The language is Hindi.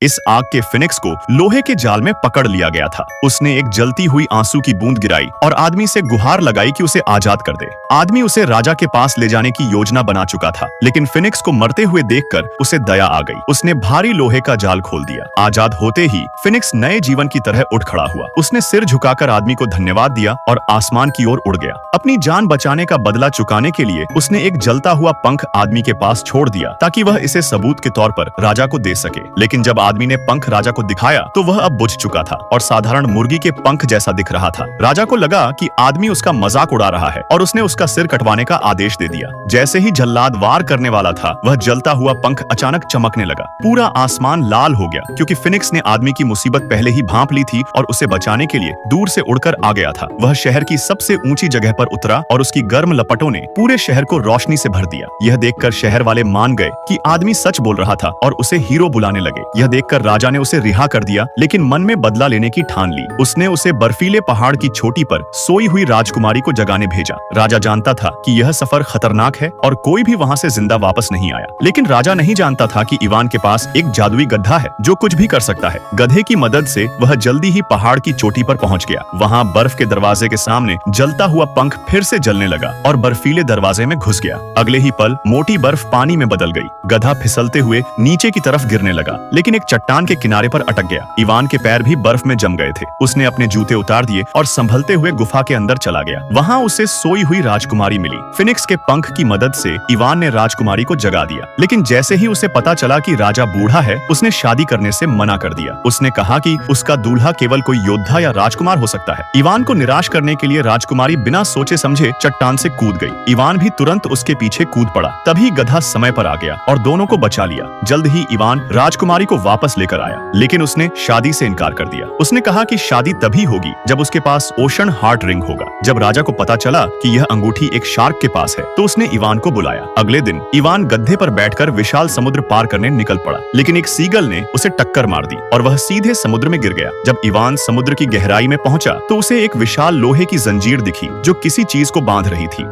इस आग के फिनिक्स को लोहे के जाल में पकड़ लिया गया था। उसने एक जलती हुई आंसू की बूंद गिराई और आदमी से गुहार लगाई कि उसे आजाद कर दे। आदमी उसे राजा के पास ले जाने की योजना बना चुका था, लेकिन फिनिक्स को मरते हुए देखकर उसे दया आ गई। उसने भारी लोहे का जाल खोल दिया। आजाद होते ही फिनिक्स नए जीवन की तरह उठ खड़ा हुआ। उसने सिर झुकाकर आदमी को धन्यवाद दिया और आसमान की ओर उड़ गया। अपनी जान बचाने का बदला चुकाने के लिए उसने एक जलता हुआ पंख आदमी के पास छोड़ दिया ताकि वह इसे सबूत के तौर पर राजा को दे सके। लेकिन जब आदमी ने पंख राजा को दिखाया तो वह अब बुझ चुका था और साधारण मुर्गी के पंख जैसा दिख रहा था। राजा को लगा कि आदमी उसका मजाक उड़ा रहा है और उसने उसका सिर कटवाने का आदेश दे दिया। जैसे ही जल्लाद वार करने वाला था, वह जलता हुआ पंख अचानक चमकने लगा। पूरा आसमान लाल हो गया क्योंकि फिनिक्स ने आदमी की मुसीबत पहले ही भांप ली थी और उसे बचाने के लिए दूर से उड़कर आ गया था। वह शहर की सबसे ऊंची जगह पर उतरा और उसकी गर्म लपटों ने पूरे शहर को रोशनी से भर दिया। यह देखकर शहर वाले मान गए कि आदमी सच बोल रहा था और उसे हीरो बुलाने लगे। यह देखकर राजा ने उसे रिहा कर दिया, लेकिन मन में बदला लेने की ठान ली। उसने उसे बर्फीले पहाड़ की चोटी पर सोई हुई राजकुमारी को जगाने भेजा। राजा जानता था कि यह सफर खतरनाक है और कोई भी वहां से जिंदा वापस नहीं आया, लेकिन राजा नहीं जानता था कि इवान के पास एक जादुई गधा है जो कुछ भी कर सकता है। गधे की मदद से वह जल्दी ही पहाड़ की चोटी पर पहुंच गया। वहां बर्फ के दरवाजे के सामने जलता हुआ पंख फिर से जलने लगा और बर्फीले दरवाजे में घुस गया। अगले ही पल मोटी बर्फ पानी में बदल गई। गधा फिसलते हुए नीचे की तरफ गिरने लगा, लेकिन एक चट्टान के किनारे पर अटक गया। इवान के पैर भी बर्फ में जम गए थे। उसने अपने जूते उतार दिए और संभलते हुए गुफा के अंदर चला गया। वहां उसे सोई हुई राजकुमारी मिली। फिनिक्स के पंख की मदद से इवान ने राजकुमारी को जगा दिया, लेकिन जैसे ही उसे पता चला कि राजा बूढ़ा है, उसने शादी करने से मना कर दिया। उसने कहा कि उसका दूल्हा केवल कोई योद्धा या राजकुमार हो सकता है। इवान को निराश करने के लिए राजकुमारी बिना सोचे समझे चट्टान से कूद गई। इवान भी तुरंत उसके पीछे कूद पड़ा। तभी गधा समय पर आ गया और दोनों को बचा लिया। जल्द ही इवान राजकुमारी को वापस लेकर आया, लेकिन उसने शादी से इनकार कर दिया। उसने कहा कि शादी तभी होगी जब उसके पास ओशन हार्ट रिंग होगा। जब राजा को पता चला कि यह अंगूठी एक शार्क के पास है, तो उसने इवान को बुलाया। अगले दिन इवान गड्ढे पर बैठकर विशाल समुद्र पार करने निकल पड़ा, लेकिन एक सीगल ने उसे टक्कर मार दी और वह सीधे समुद्र में गिर गया। जब इवान समुद्र की गहराई में पहुंचा तो उसे एक विशाल लोहे की जंजीर दिखी जो किसी चीज को बांध रही थी।